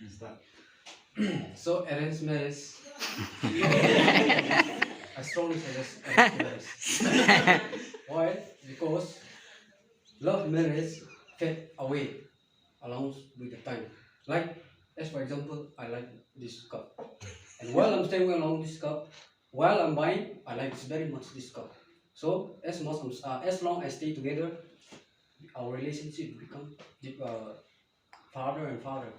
Start. So arranged marriage, I strongly suggest arranged marriage. Why? Because love marriage fade away along with the time. Like, as for example, I like this cup, and while I'm staying along this cup, while I'm buying, I like very much this cup. So as long as stay together, our relationship become farther and farther.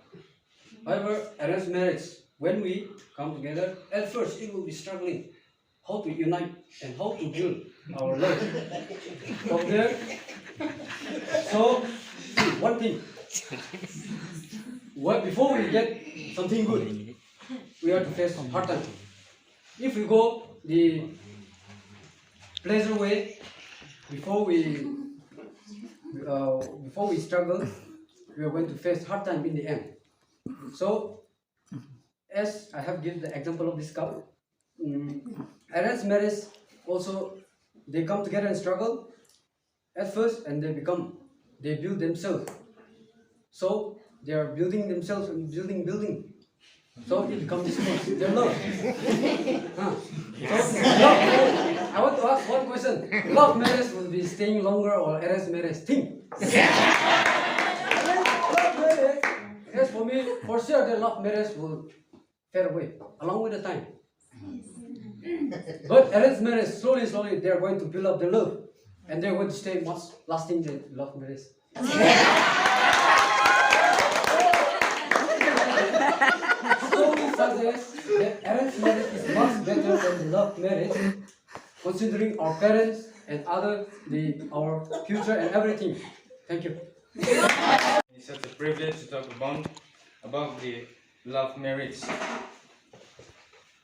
However, arranged marriage, when we come together, at first it will be struggling how to unite and how to build our love. From there, so one thing, before we get something good, we have to face hard time. If we go the pleasure way, before we struggle, we are going to face hard time in the end. So, as I have given the example of this couple, arranged marriage also, they come together and struggle at first, and they build themselves. So they are building themselves and building. So it becomes their love. So love, I want to ask one question: love marriage will be staying longer or arranged marriage? Think. As for me, for sure, the love marriage will fade away along with the time. But arranged marriage, slowly, they are going to build up the love, and they are going to stay much lasting than love marriage. Slowly suggest that arranged marriage is much better than love marriage, considering our parents and our future and everything. Thank you. It's such a privilege to talk about the love marriage.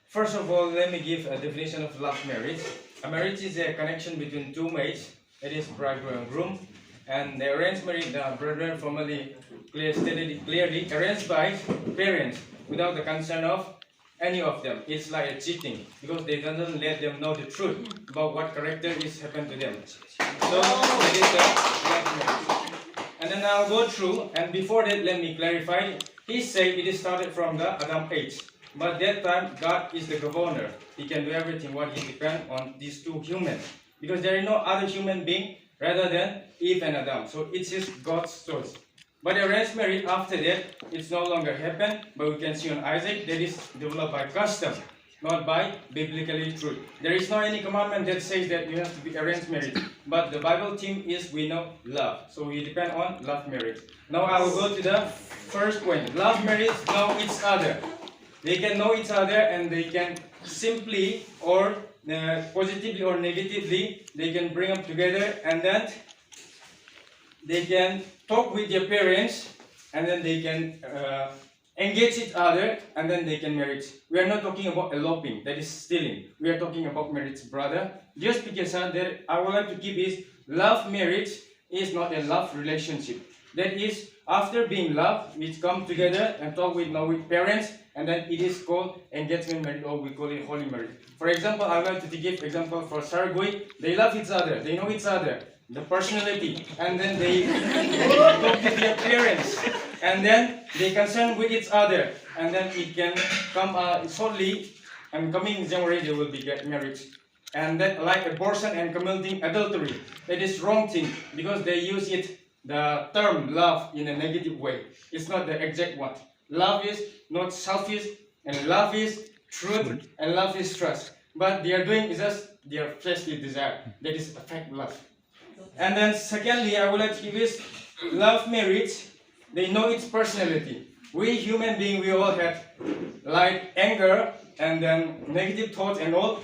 First of all, let me give a definition of love marriage. A marriage is a connection between two mates, that is bridegroom and groom, and the arranged marriage, the brethren formally stated clearly, arranged by parents without the consent of any of them. It's like a cheating because they don't let them know the truth about what character is happened to them. So that is the love marriage. And then I'll go through, and before that, let me clarify. He said it is started from the Adam age, but that time God is the governor. He can do everything what he depends on these two humans, because there is no other human being rather than Eve and Adam. So it is God's choice. But arranged marriage after that, it's no longer happened. But we can see on Isaac that is developed by custom, not by biblically truth. There is no any commandment that says that you have to be arranged marriage. But the Bible theme is we know love. So we depend on love marriage. Now I will go to the first point. Love marriage know each other. They can know each other, and they can simply or positively or negatively, they can bring them together, and then they can talk with their parents, and then they can engage each other, and then they can marry. We are not talking about eloping, that is stealing. We are talking about marriage, brother. Just because that I would like to keep is love marriage is not a love relationship. That is, after being loved, we come together and talk with parents, and then it is called engagement marriage, or we call it holy marriage. For example, I would like to give example for Sargui. They love each other, they know each other, the personality, and then they talk to their parents, and then they concern with each other, and then it can come shortly, and coming January they will be get married. And that, like abortion and committing adultery, that is wrong thing, because they use the term love in a negative way. It's not the exact one. Love is not selfish, and love is truth, and love is trust. But they are doing is just their fleshly desire. That is affect love. And then secondly, I would like to give is love marriage. They know its personality. We human beings, we all have like anger and then negative thoughts and all.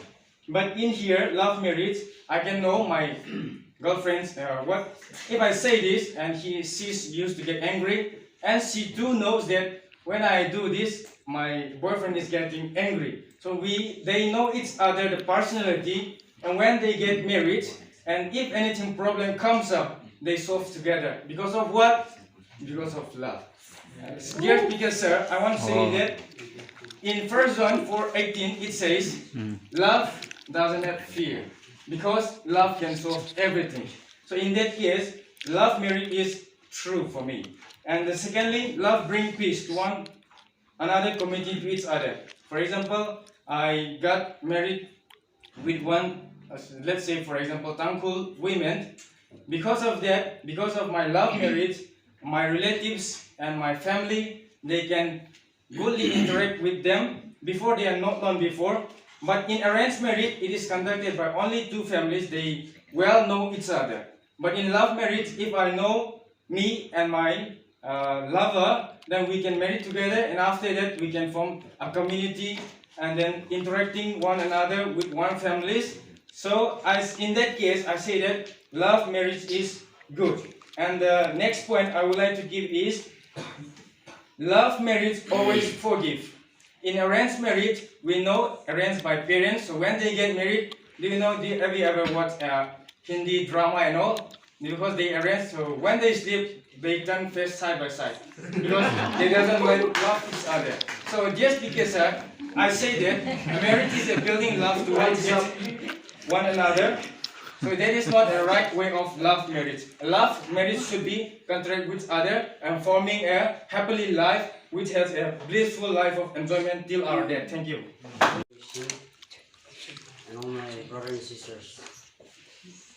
But in here, love marriage, I can know my girlfriends. What if I say this and she's used to get angry, and she too knows that when I do this, my boyfriend is getting angry. So they know each other, the personality, and when they get married, and if anything problem comes up, they solve together. Because of what? Because of love. Dear speaker, sir, I want to say that in 1 John 4:18 it says, love doesn't have fear. because love can solve everything. So in that case, love marriage is true for me. And secondly, love bring peace to one another, committing to each other. For example, I got married with one, let's say for example, Tangkhul women. Because of that, because of my love marriage, my relatives and my family, they can goodly interact with them before they are not known before. But in arranged marriage, it is conducted by only two families. They well know each other. But in love marriage, if I know me and my lover, then we can marry together, and after that we can form a community and then interacting one another with one families. So as in that case, I say that love marriage is good. And the next point I would like to give is love marriage always forgive. In arranged marriage, we know arranged by parents. So when they get married, have you ever watched Hindi drama and all? Because they arrange, so when they sleep, they turn face side by side because they doesn't love each other. So just because I say that marriage is a building love towards one another, so that is not the right way of love marriage. Love marriage should be contract with other and forming a happily life which has a blissful life of enjoyment till our death. Thank you. And all my brothers and sisters,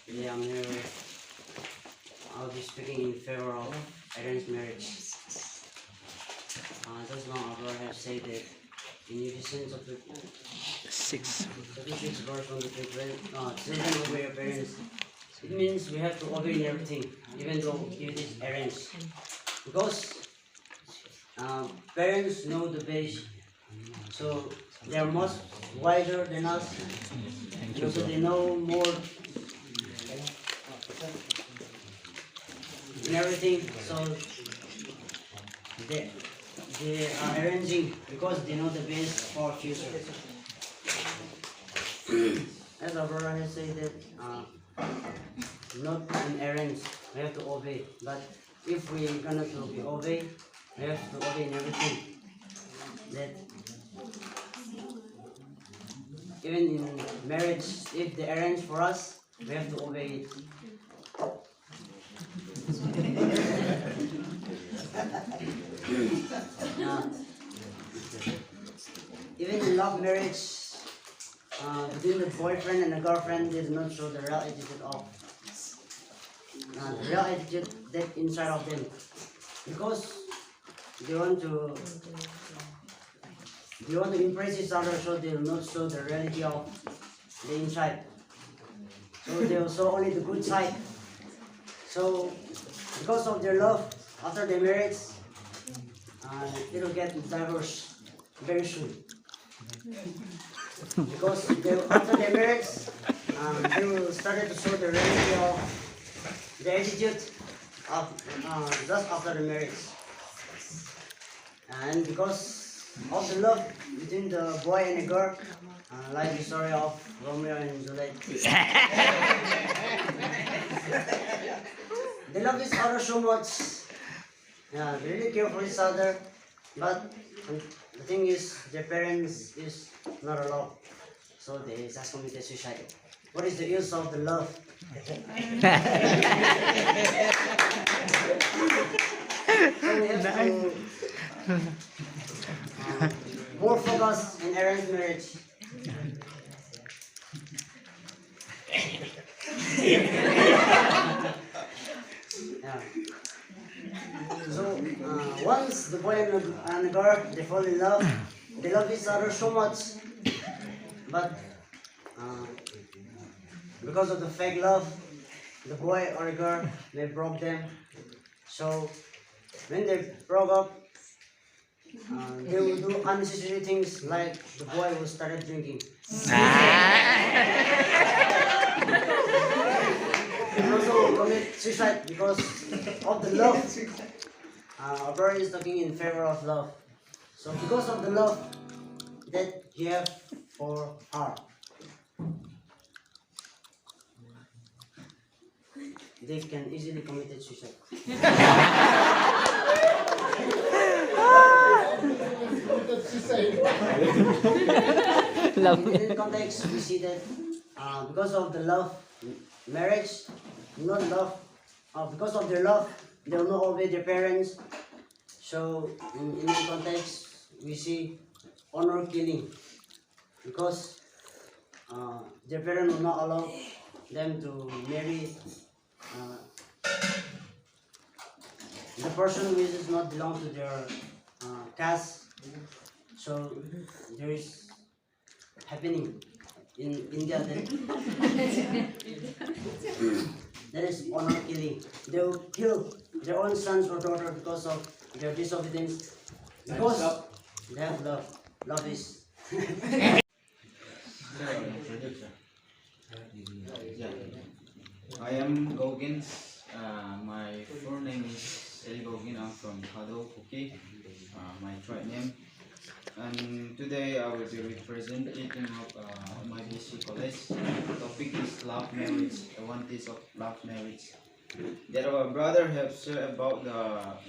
today I'm here. I'll be speaking in favor of arranged marriage. Just now our brother has said that in Ephesians chapter 6 verse 1 to 3, children obey your parents. It means we have to obey in everything, even though it is arranged. Because parents know the best, so they are much wiser than us. So they know more in everything. So they are arranging because they know the best for our future. As our brother has said that not in arrange, we have to obey. But if we are gonna to obey, we have to obey in everything. That even in marriage, if they arrange for us, we have to obey it. Even in love marriage, between the boyfriend and the girlfriend, they do not show the real attitude of the real attitude that inside of them, because they want to impress each other, so they will not show the reality of the inside. So they will show only the good side. So because of their love, after their marriage, it will get divorced very soon. Because after their marriage, they will start to show the reality of the attitude of just after the marriage. And because of the love between the boy and the girl, like the story of Romeo and Juliet. They love each other so much. Yeah, they really care for each other. But the thing is, their parents is not allowed. So they just committed suicide. What is the use of the love? So we have to more focus in arranged marriage. Yeah. So once the boy and the girl, they fall in love, they love each other so much, but because of the fake love, the boy or the girl, they broke them. So when they broke up, they will do unnecessary things, like the boy will start drinking. And also commit suicide because of the love. Our brother is talking in favor of love. So because of the love that you have for her, they can easily commit suicide. In context, we see that because of the love marriage, not love, because of their love, they will not obey their parents. So in the context, we see honor killing because their parents will not allow them to marry the person which does not belong to their caste. So there is happening in India that is honor killing. They will kill their own sons or daughter because of their disobedience. Because they have love. Love is I am Gogin. My full name is Eli Gogin. I'm from Kado, Kuki. My tribe name. And today I will be representing my BC college. The topic is love marriage, advantage of love marriage. That our brother have shared about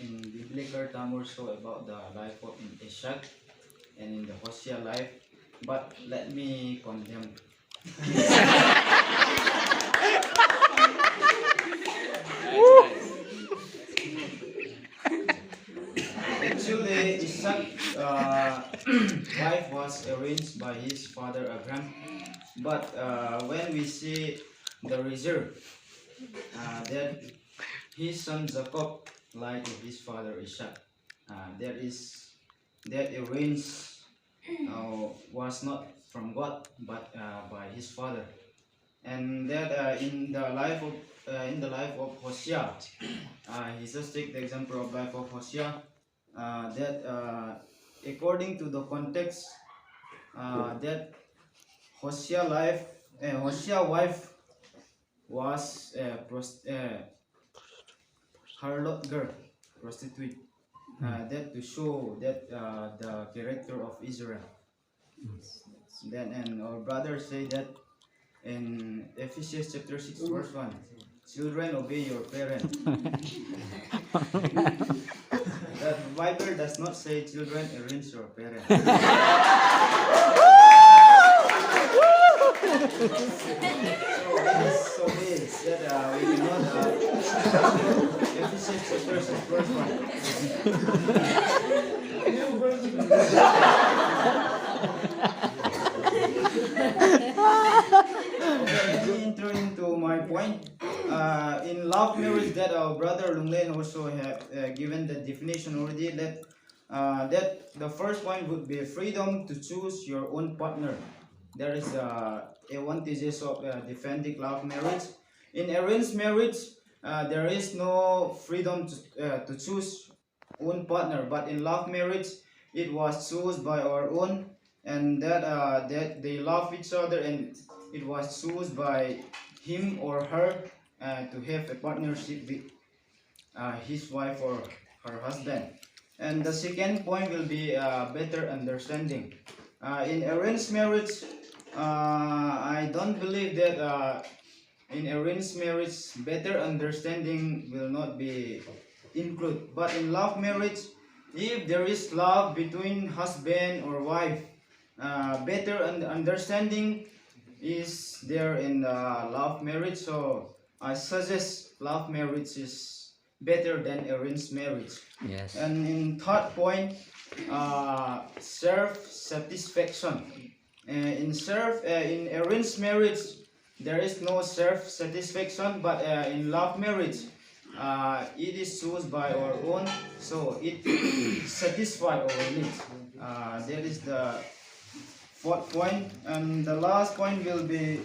in biblical term also about the life of Ishak and in the Hosea life. But let me condemn. Actually, Isaac's wife was arranged by his father Abraham, but when we see the result, that his son Jacob lied to his father Isaac, that arranged was not from God but by his father, and that in the life of Hosea, he just take the example of life of Hosea. That according to the context, that Hosea wife was a harlot girl, prostitute. That to show that the character of Israel. Then and our brother say that in Ephesians chapter 6 verse 1, children obey your parents. The Bible does not say children arrange your parents. So means that we cannot Ephesians chapter 6 verse 1. Let me enter into my point. In love marriage, that our brother Lunglen also have given the definition already, that that the first point would be freedom to choose your own partner. There is advantages of defending love marriage. In arranged marriage, there is no freedom to choose own partner, but in love marriage, it was chosen by our own, and that they love each other, and it was chosen by him or her to have a partnership with his wife or her husband. And the second point will be better understanding. In arranged marriage, I don't believe that in arranged marriage better understanding will not be included. But in love marriage, if there is love between husband or wife, better understanding is there in love marriage. So I suggest love marriage is better than arranged marriage. Yes. And in third point, self-satisfaction. In arranged marriage, there is no self-satisfaction, but in love marriage, it is chosen by our own, so it satisfies our needs. That is the fourth point, and the last point will be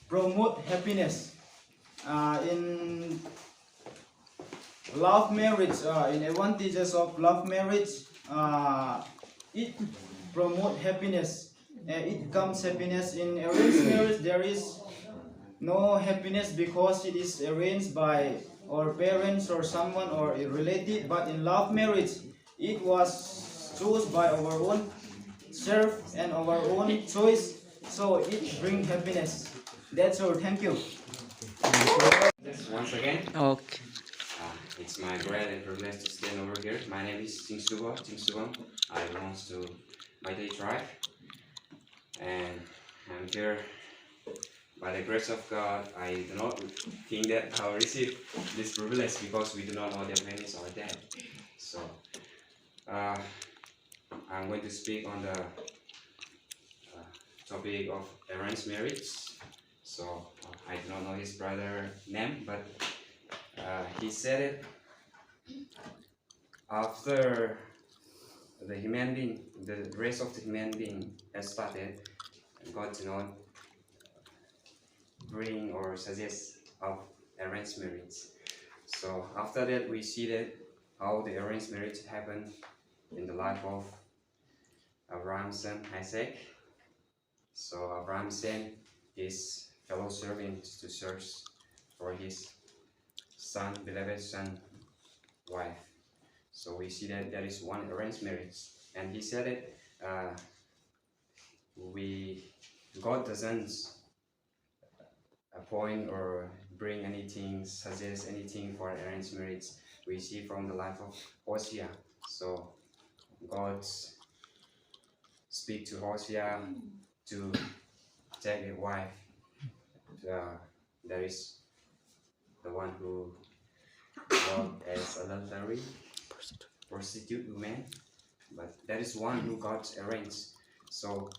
promote happiness. In love marriage, in advantages of love marriage, it promote happiness. It comes happiness. In arranged marriage, there is no happiness because it is arranged by our parents or someone or a relative. But in love marriage, it was chosen by our own self and our own choice, so it brings happiness. That's all. Thank you. Once again, Okay. it's my great and privilege to stand over here. My name is Ningsomi Tangkhul. I belong to my tribe, and I'm here by the grace of God. I do not think that I'll receive this privilege because we do not know their parents or dead. So I'm going to speak on the topic of arranged marriage. So I do not know his brother name, but he said it after the human being, the race of the human being has started. God did not bring or suggest of arranged marriage. So after that, we see that how the arranged marriage happened in the life of Abraham's son Isaac. So Abraham sent his fellow servants to search for his son, beloved son, wife. So we see that there is one arranged marriage, and he said it. God doesn't appoint or bring anything, suggest anything for arranged marriage. We see from the life of Hosea. So God speak to Hosea to take a wife. There is the one who worked as a adultery, prostitute woman, but there is one who God arranged. So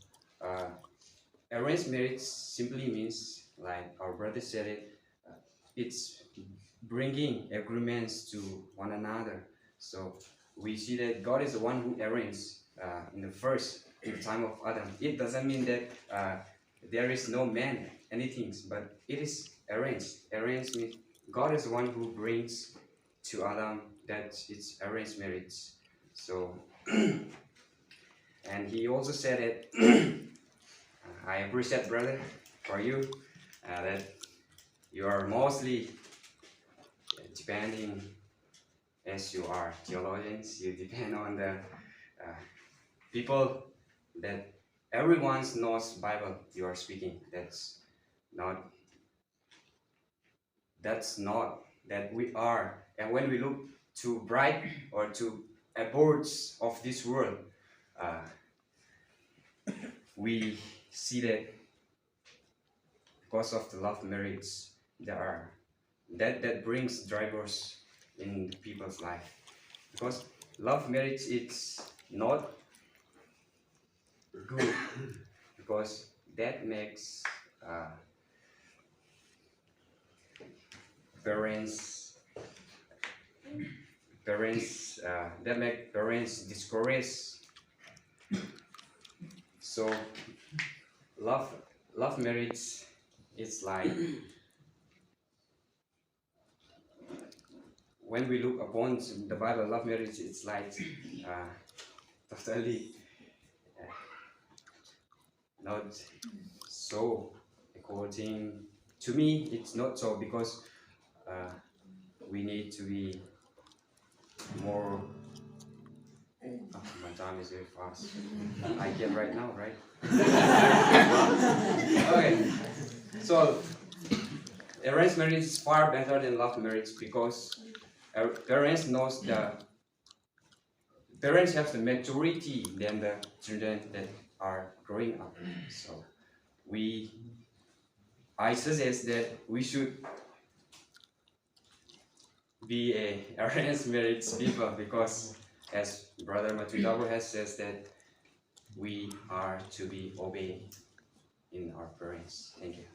arranged marriage simply means, like our brother said it, it's bringing agreements to one another. So we see that God is the one who arranged in the time of Adam. It doesn't mean that there is no man, anything, but it is arranged. Arranged means God is the one who brings to Adam that it's arranged marriage. So, and he also said it. I appreciate, brother, for you that you are mostly depending, as you are theologians, you depend on the people that everyone knows Bible you are speaking. That's not that we are. And when we look to bright or to abodes of this world, we see that because of the love marriage, there are that brings drivers in people's life. Because love marriage, it's not good because that makes that make parents discouraged. So love marriage is like, when we look upon the Bible, love marriage, it's like totally not so. According to me, it's not so, because we need to be more. Oh, my time is very fast. I get right now, right? Okay. So arranged marriage is far better than love marriage because parents have the maturity than the children that are growing up. So I suggest that we should be a arranged marriage people, because as Brother Matwidabu has says that we are to be obeyed in our parents. Thank you.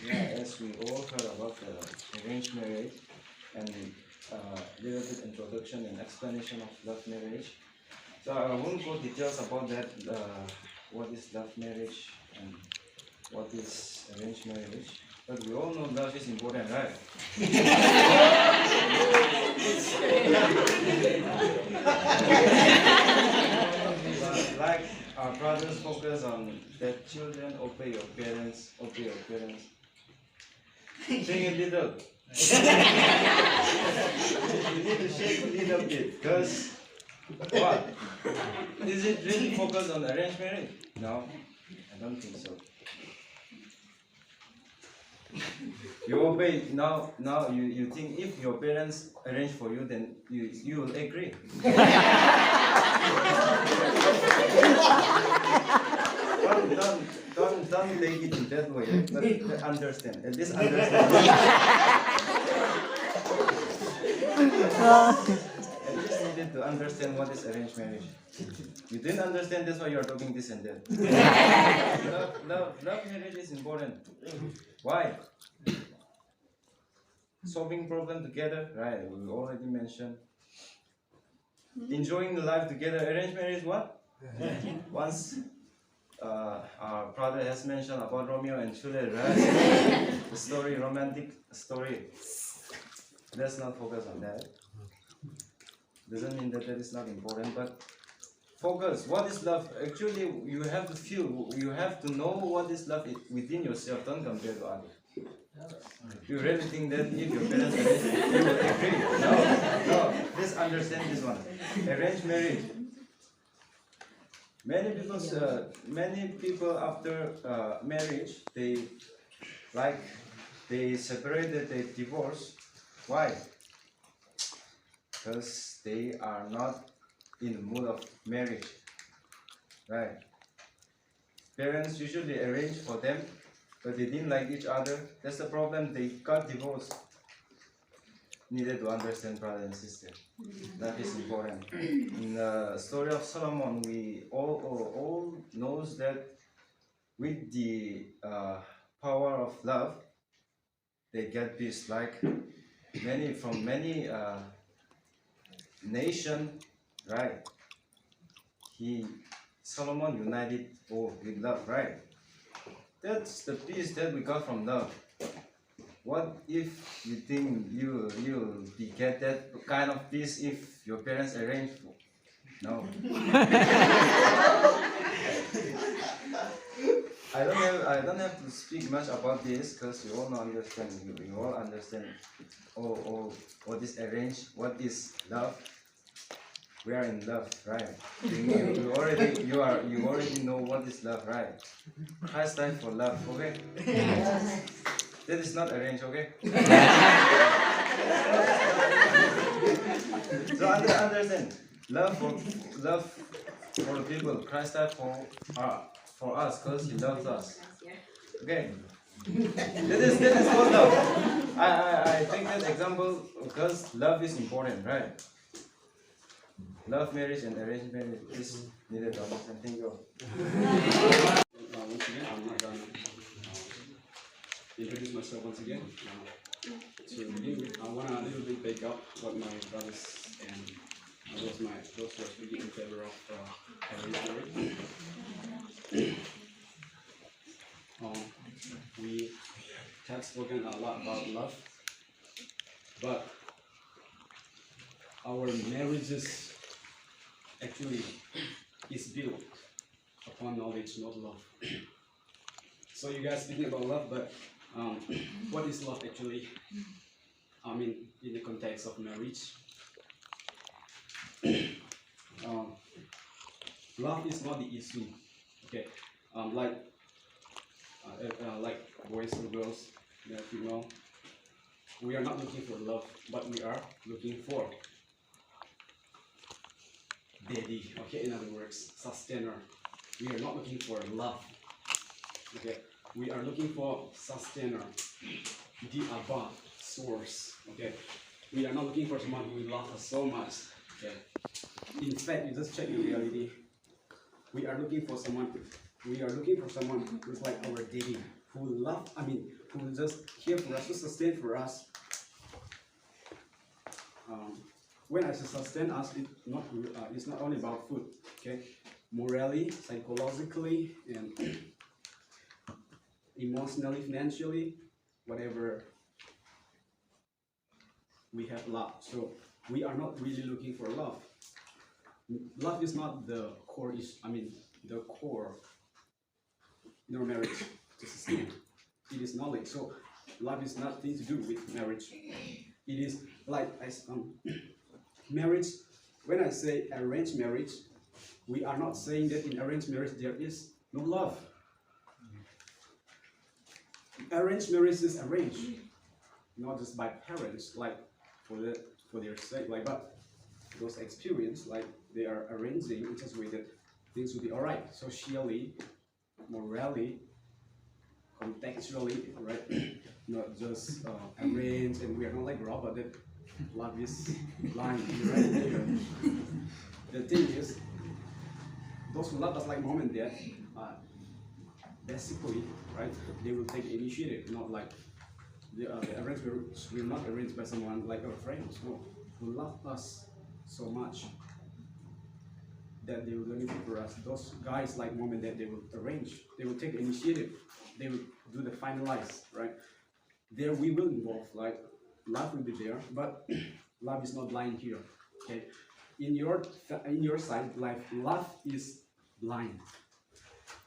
Yeah, as we all heard about the arranged marriage and little bit introduction and explanation of love marriage. So I won't go details about that, what is love marriage and what is arranged marriage. But we all know love is important, right? Like our brothers focus on that children obey your parents, obey your parents. Sing a little. You need to shake a little bit, because what? Is it really focused on arranged marriage? No, I don't think so. You obey now. You think if your parents arrange for you, then you will agree. Don't take it in that way, but understand. At least understand. At least needed to understand what is arranged marriage. You didn't understand, that's why you are talking this and that. Love marriage is important. Why? Solving problem together, right? We already mentioned. Enjoying the life together. Arranged marriage, what? Once our brother has mentioned about Romeo and Juliet, right? The story, romantic story. Let's not focus on that. Doesn't mean that that is not important, but focus. What is love? Actually, you have to feel, you have to know what is love within yourself. Don't compare to others. You really think that if your parents arrange, you will agree? No. Please understand this one. Arranged marriage. Many people after marriage, they separated, they divorce. Why? Because they are not in the mood of marriage, right? Parents usually arrange for them, but they didn't like each other. That's the problem. They got divorced. Needed to understand, brother and sister. That is important. In the story of Solomon, we all knows that with the power of love, they get peace. Like many nation, right? Solomon united all with love, right? That's the peace that we got from love. What if you think you'll get that kind of peace if your parents arrange for? No. I don't have to speak much about this because you all understand. You all understand. What is arranged? What is love? We are in love, right? You already know what is love, right? Christ died for love, okay? That is not arranged, okay? So understand, love for the people. Christ died for us because He loves us. Okay. That is what love. I take that example because love is important, right? Love marriage and arranged marriage is needed to understand. Thank you. Once again, I'm not gonna introduce myself once again. To begin with, I wanna a little bit back up what my brothers and those who are speaking in favor of arranged marriage. We have spoken a lot about love, but our marriages actually is built upon knowledge, not love. So you guys speaking about love, but what is love actually? I mean, in the context of marriage, love is not the issue. Okay, like boys or girls, female, we are not looking for love, but we are looking for daddy. Okay, in other words, sustainer. We are not looking for love. Okay, we are looking for sustainer, the above source. Okay, we are not looking for someone who will love us so much. Okay, in fact, you just check the reality. We are looking for someone. We are looking for someone who's like our daddy, who love. I mean, who will just care for us, to sustain for us. When I say sustain us, it's not only about food. Okay, morally, psychologically, and emotionally, financially, whatever we have love. So we are not really looking for love. Love is not the core the core in our marriage to sustain. It is knowledge. So love is nothing to do with marriage. It is like marriage. When I say arranged marriage, we are not saying that in arranged marriage there is no love. Arranged marriage is arranged, not just by parents, like for their sake, like, but those experience, like they are arranging in such a way that things will be alright, socially, morally, contextually, right? Not just arranged, and we are not like robot that love is blind, right? The thing is, those who love us like mom and dad, basically, right? They will take initiative, not like the arrangements will not arranged by someone like our friends, no, who love us so much that they will do anything for us. Those guys like mom and dad, they will arrange, they will take initiative, they will do the finalize, right? There we will involve, like love will be there, but love is not blind here. Okay, in your side, like love is blind.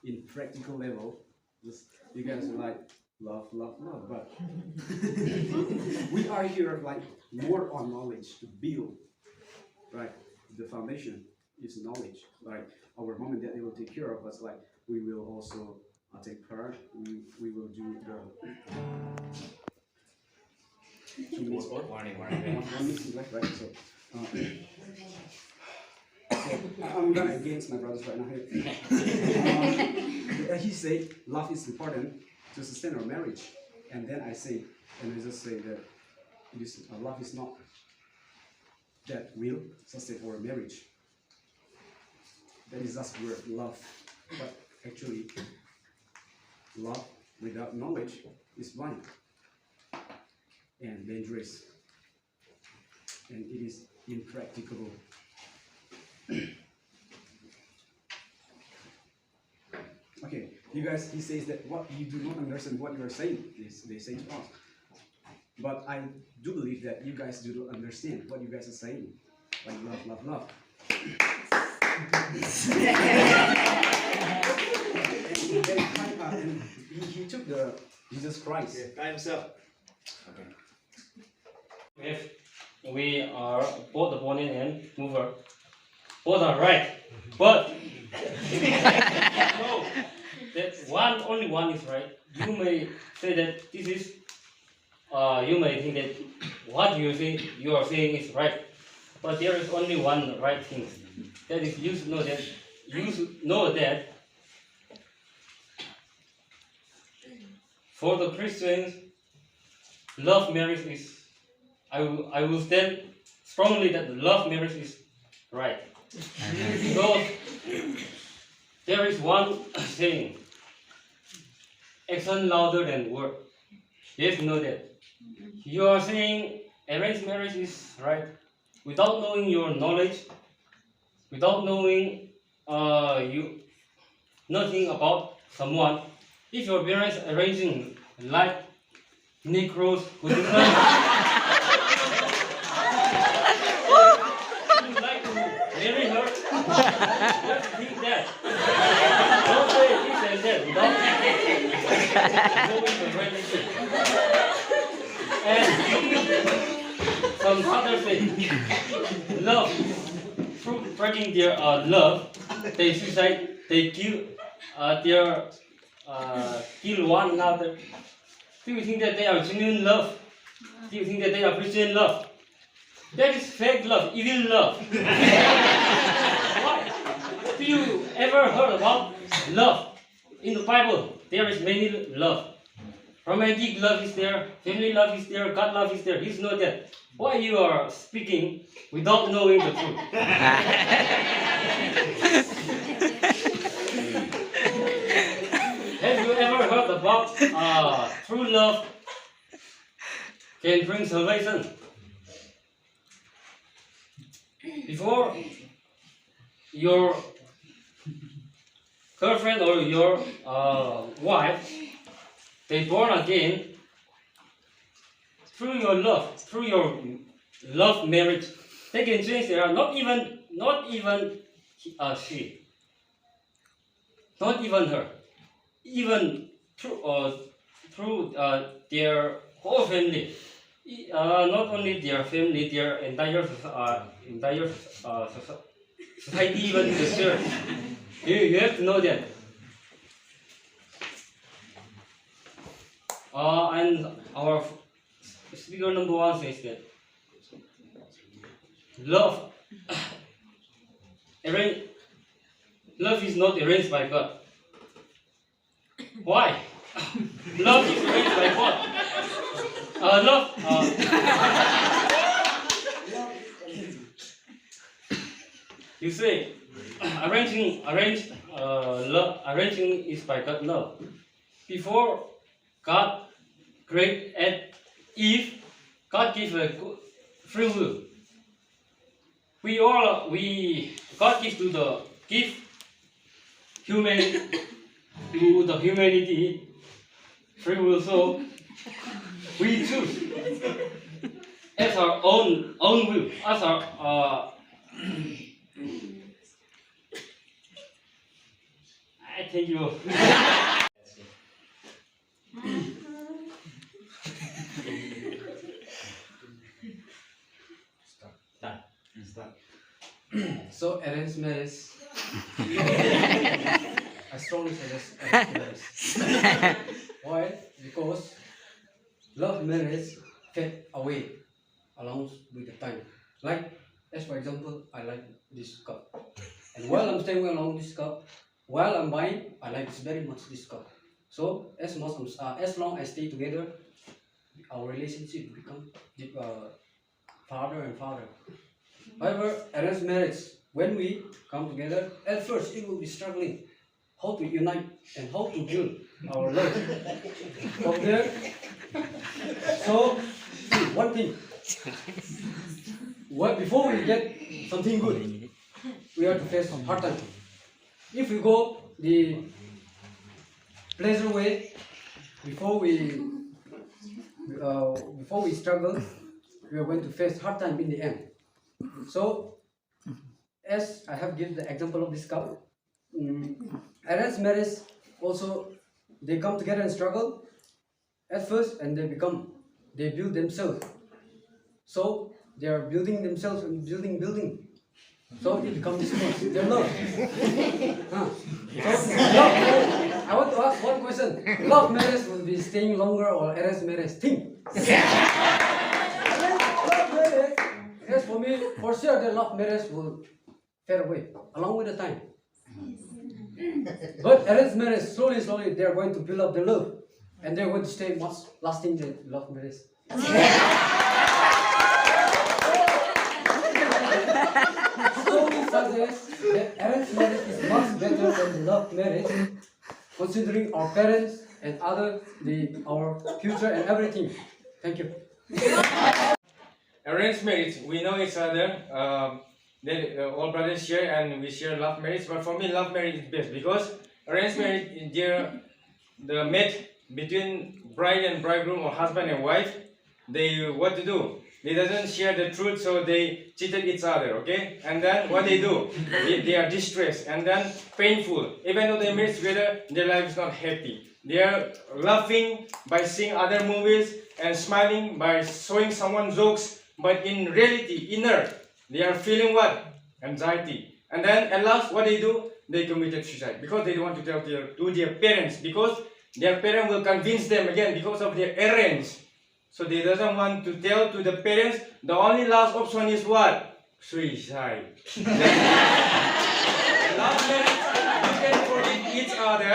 In practical level, just you guys are like love, but we are here like more on knowledge to build, right? The foundation is knowledge. Like our mom and dad, they will take care of us. Like we will also take part. We will do the 2 minutes or Warning. 1 minute left, right? So, I'm gonna against my brothers right now here. He said love is important to sustain our marriage, and then I say, and I just say that it is, love is not that will sustain our marriage. That is just word love, but actually, love without knowledge is blind and dangerous, and it is impracticable. Okay, you guys, he says that what you do not understand what you are saying, they say to us. But I do believe that you guys do not understand what you guys are saying. Like love. And he took the Jesus Christ. By himself. If we are both opponent and mover, both are right, but no, that only one is right. You may say that this is, you may think that what you are saying is right, but there is only one right thing. That is, you should know that for the Christians, love marriage is. I will stand strongly that love marriage is right. Because there is one saying, action louder than word. You have to know that. You are saying arranged marriage is right without knowing your knowledge, without knowing nothing about someone. If your parents arranging like Negroes who do not marry her, just think that. Don't say this and that without knowing the relationship. And some others say, love, through breaking their love, they suicide, they kill kill one another. Do you think that they are genuine love? Do you think that they are Christian love? That is fake love, evil love. Why? Do you ever heard about love? In the Bible, there is many love. Romantic love is there, family love is there, God love is there. He's not that. Why you are speaking without knowing the truth? Have you ever heard about true love can bring salvation? Before your girlfriend or your wife, they born again through your love marriage. They can change their not even she, not even her, even through their whole family. Not only their family, their entire society, even the church. You have to know that. And our speaker number 1 says that love love is not arranged by God. Why? Love is arranged by God. You say arranging is by God love. Before God created Eve, God gave a free will. God gives to the humanity free will, so we choose as our own will, as our I thank you. So arranged marriage, I strongly suggest arranged marriage. Why? Because love marriage fade away along with the time. Like, as for example, I like this cup, and while I'm staying along this cup, while I'm buying, I like very much this cup. So as long as stay together, our relationship become farther and farther. However, arranged marriage, when we come together, at first it will be struggling how to unite and how to build our love. From there, so one thing, before we get something good, we have to face hard time. If we go the pleasure way, before we struggle, we are going to face hard time in the end. So, as I have given the example of this couple, arranged marriage also, they come together and struggle at first, and they build themselves. So they are building themselves and building. So it becomes their love. So love marriage, I want to ask one question: love marriage will be staying longer or arranged marriage? Think. Love marriage, as for me, for sure, the love marriage will fade away along with the time. But arranged marriage, slowly, they are going to build up the love, and they are going to stay much lasting than love marriage. Slowly suggest that arranged marriage is much better than love marriage, considering our parents and our future and everything. Thank you. Arranged marriage, we know each other. Then all brothers share and we share love marriage. But for me, love marriage is best because arranged marriage is the mate between bride and bridegroom or husband and wife. They what to do? They doesn't share the truth, so they cheated each other. Okay, and then what they do? They are distressed and then painful. Even though they married together, their life is not happy. They are laughing by seeing other movies and smiling by showing someone jokes. But in reality, inner, they are feeling what? Anxiety. And then at last, what they do? They committed suicide because they don't want to tell to their parents, because their parents will convince them again because of their arrange. So they doesn't want to tell to the parents. The only last option is what? Suicide. Last marriage, you can forgive each other,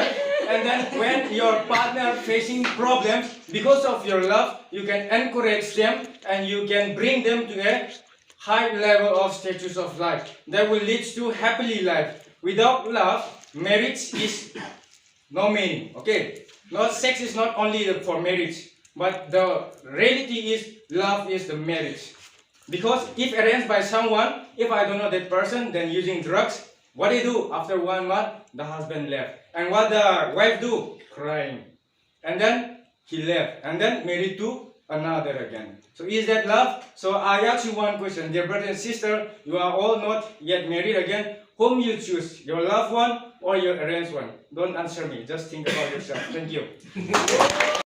and then when your partner facing problems because of your love, you can encourage them and you can bring them to a high level of status of life that will lead to happily life. Without love, marriage is no meaning. Okay, not sex is not only for marriage, but the reality is love is the marriage. Because if arranged by someone, if I don't know that person, then using drugs, what they do after 1 month, the husband left, and what the wife do? Crying, and then he left, and then married to another again. So is that love? So I ask you one question, dear brother and sister, you are all not yet married again. Whom you choose, your loved one or your arranged one? Don't answer me, just think about yourself. Thank you.